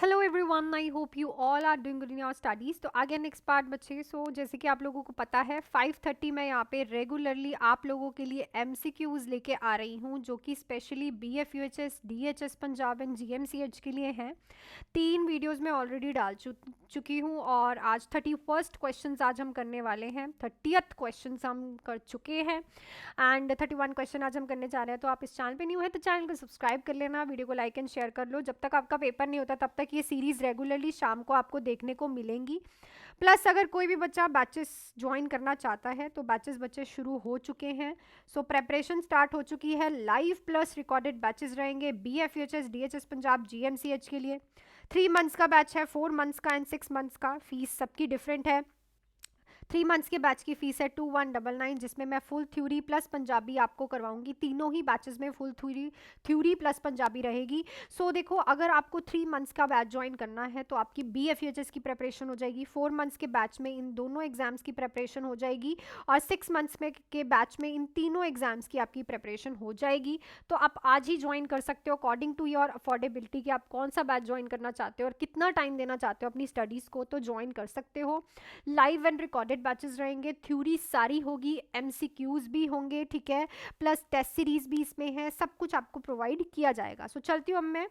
Hello everyone, I hope you all are doing good in your studies. तो आगे next part बच्चे, जैसे कि आप लोगों को पता है 5:30 मैं यहाँ पे रेगुलरली आप लोगों के लिए एमसीक्यूज़ लेके आ रही हूँ, जो कि specially BFUHS, DHS Punjab and GMCH के लिए हैं। 3 वीडियोज़ में ऑलरेडी डाल चुकी हूँ और आज 31st क्वेश्चन आज हम करने वाले हैं। 30th क्वेश्चन हम कर चुके हैं एंड 31 क्वेश्चन आज हम करने जा रहे हैं। तो आप इस चैनल पे न्यू है तो चैनल को सब्सक्राइब कर लेना, वीडियो को लाइक एंड शेयर कर लो। जब तक आपका पेपर नहीं होता तब तक ये सीरीज़ रेगुलरली शाम को आपको देखने को मिलेंगी। प्लस अगर कोई भी बच्चा बैचेस ज्वाइन करना चाहता है तो बच्चे शुरू हो चुके हैं। सो प्रेपरेशन स्टार्ट हो चुकी है। लाइव प्लस रिकॉर्डेड बैचेस रहेंगे बीएफयूएचएस, डीएचएस पंजाब, जीएमसीएच के लिए। 3 मंथ्स का बैच है, 4 मंथ्स का एंड 6 मंथ्स का। फीस सबकी डिफरेंट है। 3 मंथ्स के बैच की फीस है 2199, जिसमें मैं फुल थ्योरी प्लस पंजाबी आपको करवाऊंगी। तीनों ही बैचेस में फुल थ्योरी प्लस पंजाबी रहेगी। सो देखो, अगर आपको 3 मंथ्स का बैच ज्वाइन करना है तो आपकी बीएफयूएचएस की प्रिपरेशन हो जाएगी। 4 मंथ्स के बैच में इन दोनों एग्जाम्स की प्रिपरेशन हो जाएगी और 6 मंथ्स में के बैच में इन तीनों एग्जाम्स की आपकी प्रिपरेशन हो जाएगी। तो आप आज ही ज्वाइन कर सकते हो अकॉर्डिंग टू योर अफोर्डेबिलिटी कि आप कौन सा बैच ज्वाइन करना चाहते हो और कितना टाइम देना चाहते हो अपनी स्टडीज़ को, तो ज्वाइन कर सकते हो। लाइव एंड रिकॉर्डेड बैचेस रहेंगे, थ्योरी सारी होगी, एमसीक्यूज भी होंगे, ठीक है, प्लस टेस्ट सीरीज भी इसमें है, सब कुछ आपको प्रोवाइड किया जाएगा। सो चलती हूँ अब मैं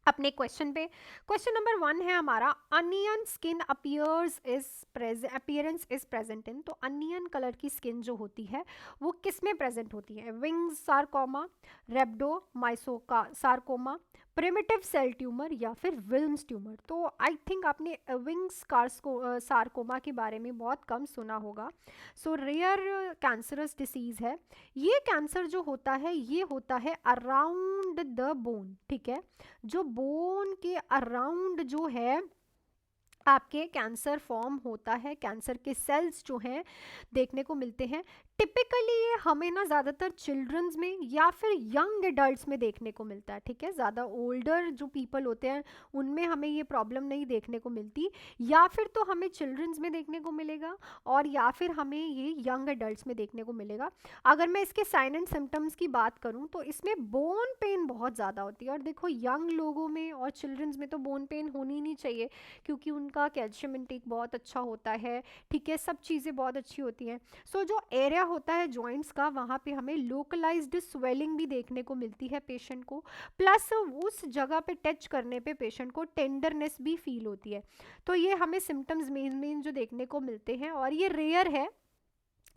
अपने क्वेश्चन पे। क्वेश्चन नंबर 1 है हमारा, onion skin appearance is present in. तो अनियन कलर की स्किन जो होती है वो किस में प्रेजेंट होती है? Ewing's sarcoma, rhabdomyosarcoma, primitive cell tumour या फिर विल्म्स ट्यूमर। तो आई थिंक आपने विंग्स सार्कोमा के बारे में बहुत कम सुना होगा। सो रेयर कैंसरस डिसीज है। ये कैंसर जो होता है ये होता है अराउंड द बोन, ठीक है। जो बोन के अराउंड जो है आपके कैंसर फॉर्म होता है, कैंसर के सेल्स जो हैं देखने को मिलते हैं। टिपिकली ये हमें ना ज़्यादातर चिल्ड्रंस में या फिर यंग एडल्ट्स में देखने को मिलता है, ठीक है। ज़्यादा ओल्डर जो पीपल होते हैं उनमें हमें ये प्रॉब्लम नहीं देखने को मिलती, या फिर तो हमें चिल्ड्रंस में देखने को मिलेगा और या फिर हमें ये यंग एडल्ट्स में देखने को मिलेगा। अगर मैं इसके साइन एंड सिम्टम्स की बात करूँ तो इसमें बोन पेन बहुत ज़्यादा होती है। और देखो, यंग लोगों में और चिल्ड्रंस में तो बोन पेन होनी नहीं चाहिए, क्योंकि उनका कैल्शियम इंटेक बहुत अच्छा होता है, ठीक है, सब चीज़ें बहुत अच्छी होती हैं। सो जो एरिया होता है जॉइंट्स का, वहाँ पे हमें लोकलाइज्ड स्वेलिंग भी देखने को मिलती है पेशेंट को, प्लस उस जगह पे टच करने पे पेशेंट को टेंडरनेस भी फील होती है। तो ये हमें सिम्टम्स मेन जो देखने को मिलते हैं, और ये रेयर है,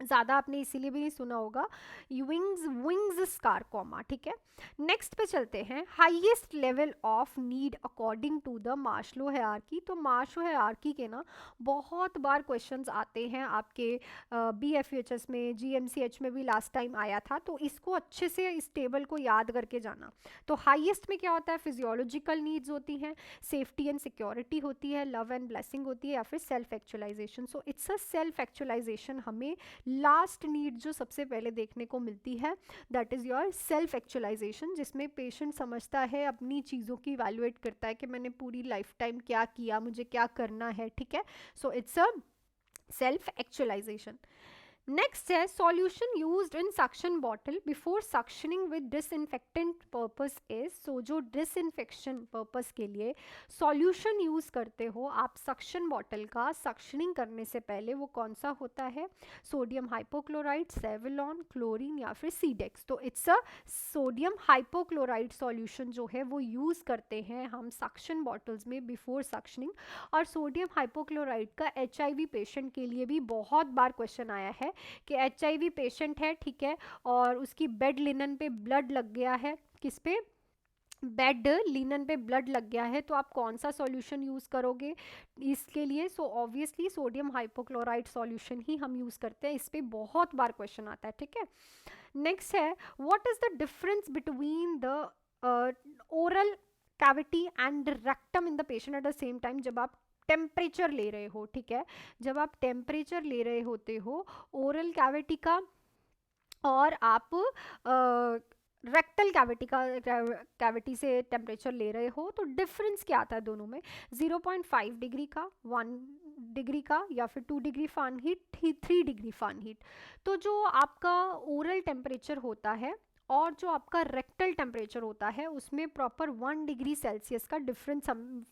ज़्यादा आपने इसीलिए भी नहीं सुना होगा। विंग्स स्कारकोमा, ठीक है। नेक्स्ट पे चलते हैं, highest level of need according to the Maslow hierarchy. तो मार्शलो हायरार्की के ना बहुत बार क्वेश्चंस आते हैं आपके बीएफयूएचएस में, जीएमसीएच में भी लास्ट टाइम आया था, तो इसको अच्छे से इस टेबल को याद करके जाना। तो हाईएस्ट में क्या होता है? फिजियोलॉजिकल नीड्स होती हैं, सेफ्टी एंड सिक्योरिटी होती है, लव एंड ब्लेसिंग होती है, या फिर self actualisation. So it's a self actualisation. हमें लास्ट नीड जो सबसे पहले देखने को मिलती है, that is your self actualisation, जिसमें पेशेंट समझता है, अपनी चीज़ों की इवैल्यूएट करता है कि मैंने पूरी लाइफ टाइम क्या किया, मुझे क्या करना है, ठीक है। So it's a self actualisation. Next है, solution used in suction bottle before suctioning with disinfectant purpose is. So जो डिसइंफेक्शन पर्पस के लिए सॉल्यूशन यूज करते हो आप सक्शन बॉटल का, सक्शनिंग करने से पहले, वो कौन सा होता है? सोडियम हाइपोक्लोराइड, सेवलॉन, क्लोरीन या फिर सीडेक्स। तो it's a sodium hypochloride solution जो है वो यूज करते हैं हम सक्शन बॉटल्स में बिफोर सक्शनिंग। और सोडियम हाइपोक्लोराइड का एचआईवी पेशेंट के लिए भी बहुत बार क्वेश्चन आया है कि एचआईवी पेशेंट है, ठीक है, और उसकी बेड लिनन पे ब्लड लग गया है। किस पे? बेड लिनन पे ब्लड लग गया है, तो आप कौन सा सॉल्यूशन यूज़ करोगे इसके लिए? So obviously sodium hypochloride solution ही हम यूज़ करते हैं। इस पे बहुत बार क्वेश्चन आता है, ठीक है। नेक्स्ट है, what is the difference between the oral cavity and rectum in the patient at the same time? जब आप टेम्परेचर ले रहे हो, ठीक है, जब आप टेम्परेचर ले रहे होते हो ओरल कैविटी का और आप रेक्टल कैविटी से टेम्परेचर ले रहे हो, तो डिफरेंस क्या आता है दोनों में? 0.5 डिग्री का, 1 डिग्री का, या फिर 2 डिग्री फ़ारेनहीट, 3 डिग्री फ़ारेनहीट। तो जो आपका ओरल टेम्परेचर होता है और जो आपका रेक्टल टेम्परेचर होता है उसमें प्रॉपर 1 डिग्री सेल्सियस का डिफरेंस,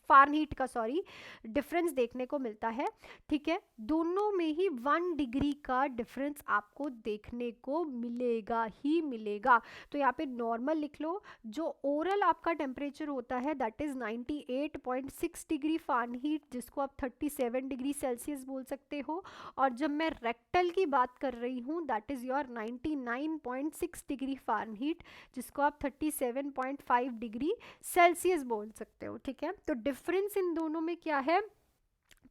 फारेनहीट का सॉरी, डिफरेंस देखने को मिलता है। ठीक है, दोनों में ही 1 डिग्री का डिफरेंस आपको देखने को मिलेगा ही मिलेगा। तो यहाँ पे नॉर्मल लिख लो, जो ओरल आपका टेम्परेचर होता है दैट इज 98.6 डिग्री फारेनहीट, जिसको आप 37 डिग्री सेल्सियस बोल सकते हो। और जब मैं रेक्टल की बात कर रही हूँ दैट इज योर 99.6 डिग्री फारेनहीट, जिसको आप 37.5 डिग्री सेल्सियस बोल सकते हो। ठीक है, तो डिफरेंस इन दोनों में क्या है,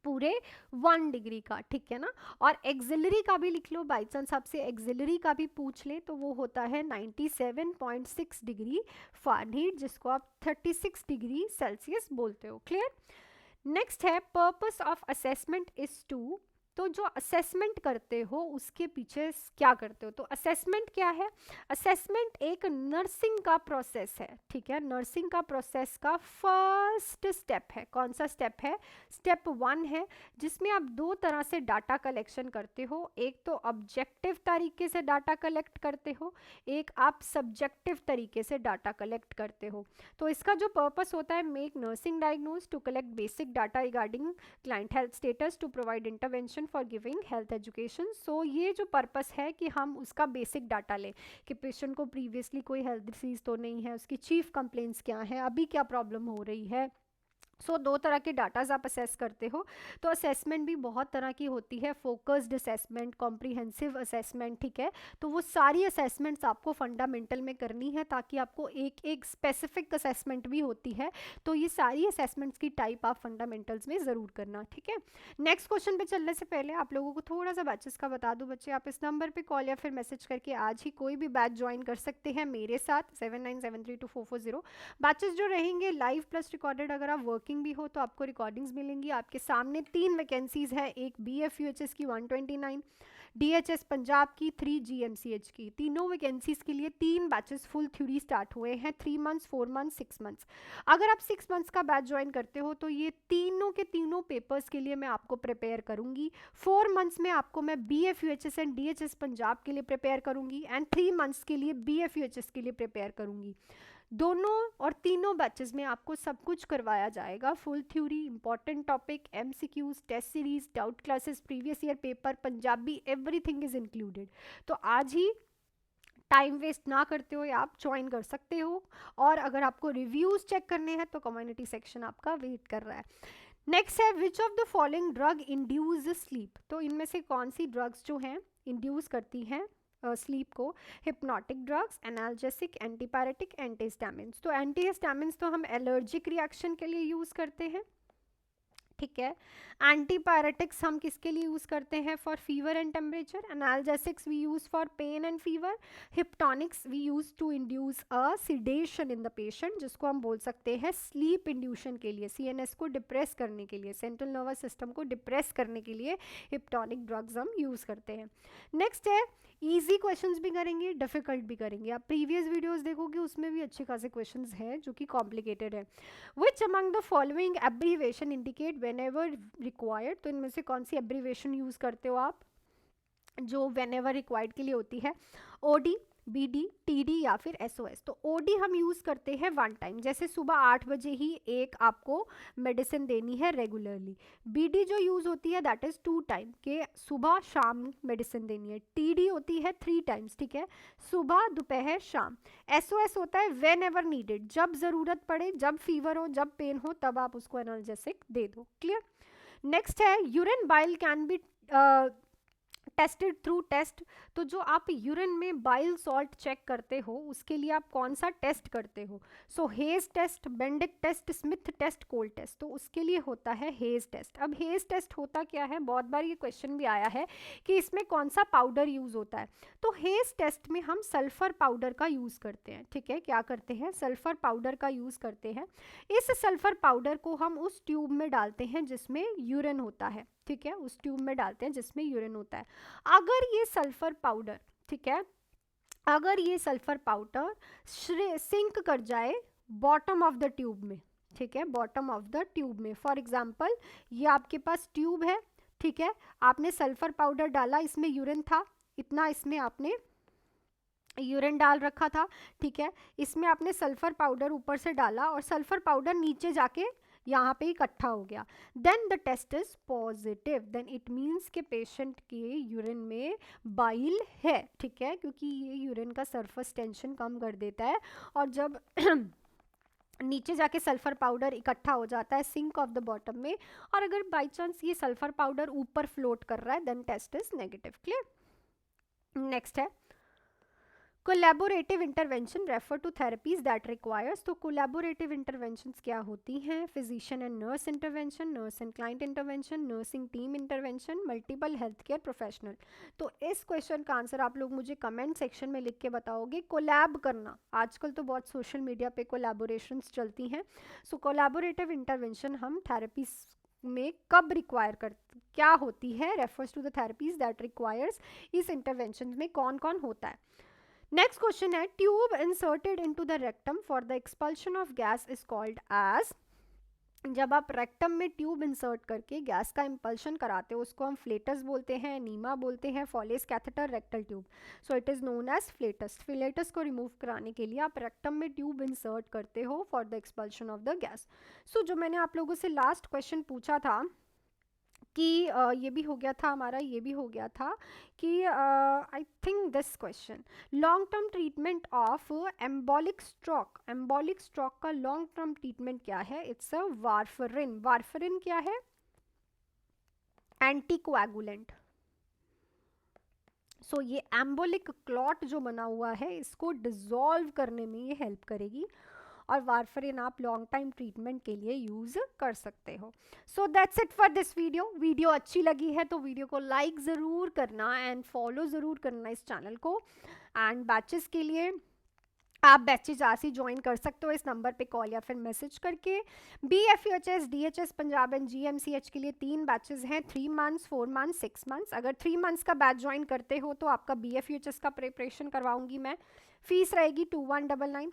पूरे 1 डिग्री का। ठीक है ना, और एक्सिलरी का भी लिख लो, बाई चांस आपसे एक्सिलरी का भी पूछ ले तो वो होता है 97.6 डिग्री फारेनहीट, जिसको आप 36 डिग्री सेल्सियस बोलते हो। क्लियर। नेक्स्ट है purpose of assessment is to, तो जो असेसमेंट करते हो उसके पीछे क्या करते हो, तो असेसमेंट क्या है, असेसमेंट एक नर्सिंग का प्रोसेस है। ठीक है, नर्सिंग का प्रोसेस का फर्स्ट स्टेप है। कौन सा स्टेप है, स्टेप 1 है, जिसमें आप 2 तरह से डाटा कलेक्शन करते हो। एक तो ऑब्जेक्टिव तरीके से डाटा कलेक्ट करते हो, एक आप सब्जेक्टिव तरीके से डाटा कलेक्ट करते हो। तो इसका जो पर्पस होता है, make nursing diagnose to collect basic data regarding client health status to provide intervention for giving health education. So ये जो पर्पस है कि हम उसका बेसिक डाटा लें कि पेशेंट को प्रीवियसली कोई हेल्थ डिसीज तो नहीं है, उसकी चीफ कंप्लेंट्स क्या हैं, अभी क्या प्रॉब्लम हो रही है। सो 2 तरह के डाटाज आप असेस करते हो। तो असेसमेंट भी बहुत तरह की होती है, फोकस्ड असेसमेंट, कॉम्प्रिहेंसिव असेसमेंट। ठीक है, तो वो सारी असेसमेंट्स आपको फंडामेंटल में करनी है, ताकि आपको एक एक स्पेसिफिक असेसमेंट भी होती है। तो ये सारी असेसमेंट्स की टाइप आप फंडामेंटल्स में ज़रूर करना। ठीक है, नेक्स्ट क्वेश्चन पे चलने से पहले आप लोगों को थोड़ा सा बैचेस का बता दूं। बच्चे आप इस नंबर पे कॉल या फिर मैसेज करके आज ही कोई भी बैच ज्वाइन कर सकते हैं मेरे साथ 79732440। बैचेस जो रहेंगे लाइव प्लस रिकॉर्डेड, अगर आप वर्किंग भी हो तो आपको रिकॉर्डिंग्स मिलेंगी। आपके सामने 3 वैकेंसीज है, एक BFUHS की 129, DHS पंजाब की 3, GMCH की। तीनों वैकेंसीज के लिए 3 बैचेस फुल थ्योरी स्टार्ट हुए हैं, 3 मंथ्स, 4 मंथ्स, 6 मंथ्स। अगर आप 6 मंथ्स का बैच ज्वाइन करते हो तो ये तीनों के तीनों पेपर्स के लिए मैं आपको प्रिपेयर करूंगी। 4 मंथ्स में आपको मैं BFUHS एंड DHS पंजाब के लिए प्रिपेयर करूंगी, एंड 3 मंथ्स के लिए BFUHS के लिए प्रिपेयर करूंगी। दोनों और तीनों बैचेस में आपको सब कुछ करवाया जाएगा, full theory, important topic, MCQs, test series, doubt classes, previous year paper, Punjabi, everything is included. तो आज ही टाइम वेस्ट ना करते हुए आप ज्वाइन कर सकते हो। और अगर आपको रिव्यूज चेक करने हैं तो कम्युनिटी सेक्शन आपका वेट कर रहा है। नेक्स्ट है which of the following drug induce sleep, तो इनमें से कौन सी ड्रग्स जो हैं इंड्यूस करती हैं स्लीप को, hypnotic drugs, analgesic, antipyretic, antihistamines. तो एंटीहिस्टामिन्स तो हम एलर्जिक रिएक्शन के लिए यूज़ करते हैं। ठीक है, एंटीपायरेटिक्स हम किसके लिए यूज़ करते हैं, for fever and temperature. Analgesics we use for pain and fever. Hypnotics we use to induce a sedation in the patient, जिसको हम बोल सकते हैं स्लीप इंड्यूशन के लिए, CNS को डिप्रेस करने के लिए, सेंट्रल नर्वस सिस्टम को डिप्रेस करने के लिए हिप्टॉनिक ड्रग्स हम यूज़ करते हैं। नेक्स्ट है इजी क्वेश्चंस भी करेंगे, डिफिकल्ट भी करेंगे। आप प्रीवियस वीडियोस देखोगे उसमें भी अच्छे खासे क्वेश्चंस हैं जो कि कॉम्प्लिकेटेड है। Which among the following abbreviation indicate when ever required, तो इनमें से कौन सी एब्रीवेशन यूज़ करते हो आप जो वेन एवर रिक्वायर्ड के लिए होती है, OD, BD, TD या फिर SOS। तो OD हम यूज़ करते हैं 1 टाइम, जैसे सुबह 8 बजे ही एक आपको मेडिसिन देनी है रेगुलरली। BD जो यूज़ होती है दैट इज़ 2 टाइम, के सुबह शाम मेडिसिन देनी है। TD होती है 3 टाइम्स, ठीक है, सुबह दोपहर शाम। SOS होता है वेन एवर नीडेड, जब ज़रूरत पड़े, जब फीवर हो, जब पेन हो, तब आप उसको एनाल्जेसिक दे दो। क्लियर। नेक्स्ट है urine bile can be tested through test, तो जो आप यूरिन में बाइल सॉल्ट चेक करते हो उसके लिए आप कौन सा टेस्ट करते हो, so Hay's test, Benedict test, Smith test, cold test, तो उसके लिए होता है हेज टेस्ट। अब हेज टेस्ट होता क्या है, बहुत बार ये क्वेश्चन भी आया है कि इसमें कौन सा पाउडर यूज़ होता है, तो हेज टेस्ट में हम सल्फर पाउडर का यूज़ करते हैं। ठीक है, क्या करते हैं, सल्फर पाउडर का यूज़ करते हैं। इस सल्फर पाउडर को हम उस ट्यूब में डालते हैं जिसमें यूरिन होता है। ठीक है, उस ट्यूब में डालते हैं जिसमें यूरिन होता है। अगर ये सल्फर पाउडर, ठीक है, अगर ये सल्फर पाउडर सिंक कर जाए बॉटम ऑफ द ट्यूब में, ठीक है, बॉटम ऑफ द ट्यूब में, फॉर एग्जांपल ये आपके पास ट्यूब है, ठीक है, आपने सल्फर पाउडर डाला, इसमें यूरिन था इतना, इसमें आपने यूरिन डाल रखा था, ठीक है, इसमें आपने सल्फर पाउडर ऊपर से डाला और सल्फर पाउडर नीचे जाके यहाँ पे इकट्ठा हो गया, then the test is positive, then it means के पेशेंट के यूरिन में बाइल है, ठीक है, क्योंकि ये यूरिन का सरफेस टेंशन कम कर देता है, और जब नीचे जाके सल्फर पाउडर इकट्ठा हो जाता है सिंक ऑफ द बॉटम में, और अगर बाई चांस ये सल्फर पाउडर ऊपर फ्लोट कर रहा है, then test is negative. Clear. Next है collaborative intervention refer to therapies that requires. तो कोलैबोरेटिव इंटरवेंशंस क्या होती हैं? Physician and nurse intervention, nurse and client intervention, nursing team intervention, multiple health care professional. तो इस क्वेश्चन का answer आप लोग मुझे कमेंट सेक्शन में लिख के बताओगे। कोलैब करना, आजकल तो बहुत सोशल मीडिया पे कोलैबोरेशंस चलती हैं, सो कोलैबोरेटिव इंटरवेंशन हम थेरेपीज में कब रिक्वायर कर, क्या होती है, refers to the therapies that requires, इस इंटरवेंशन में कौन कौन होता है। नेक्स्ट क्वेश्चन है tube inserted into the rectum for the expulsion of gas is called as. जब आप रेक्टम में ट्यूब इंसर्ट करके गैस का इंपल्शन कराते हो उसको हम फ्लेटस बोलते हैं, नीमा बोलते हैं, Foley's catheter, rectal tube, so it is known as flatus. Flatus को रिमूव कराने के लिए आप रेक्टम में ट्यूब इंसर्ट करते हो for the expulsion of the gas. So जो मैंने आप लोगों से लास्ट क्वेश्चन पूछा था कि ये भी हो गया था हमारा, ये भी हो गया था कि I think this question, long term treatment of embolic stroke, embolic stroke का लॉन्ग टर्म ट्रीटमेंट क्या है? It's a warfarin. वारफरिन क्या है? एंटीकोएगुलेंट। सो ये एम्बोलिक क्लॉट जो बना हुआ है इसको डिसॉल्व करने में ये हेल्प करेगी, और वारफरिन आप लॉन्ग टाइम ट्रीटमेंट के लिए यूज कर सकते हो। So that's it for this video. Video अच्छी लगी है तो वीडियो को लाइक ज़रूर करना एंड फॉलो ज़रूर करना इस चैनल को। एंड बैचेस के लिए आप बैचेज आज ही ज्वाइन कर सकते हो इस नंबर पे कॉल या फिर मैसेज करके। BFUHS, DHS Punjab and GMCH के लिए 3 बैचेज हैं, 3 मंथ्स, 4 मंथ्स, 6 मंथ्स। अगर 3 मंथ्स का बैच ज्वाइन करते हो तो आपका BFUHS का प्रिपरेशन करवाऊंगी मैं, फीस रहेगी 2199।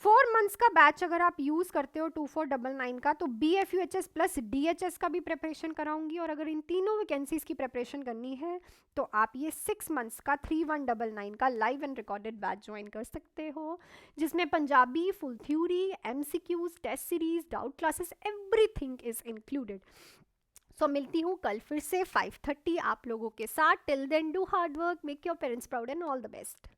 4 मंथ्स का बैच अगर आप यूज़ करते हो 2499 का, तो BFUHS प्लस DHS का भी प्रिपरेशन कराऊंगी, और अगर इन तीनों वैकेंसीज की प्रिपरेशन करनी है तो आप ये 6 मंथ्स का 3199 का live and recorded batch join कर सकते हो, जिसमें Punjabi, full theory, MCQs, test series, doubt classes, everything is included. So मिलती हूँ कल फिर से 5:30 आप लोगों के साथ। Till then do hard work, make your parents proud and all the best.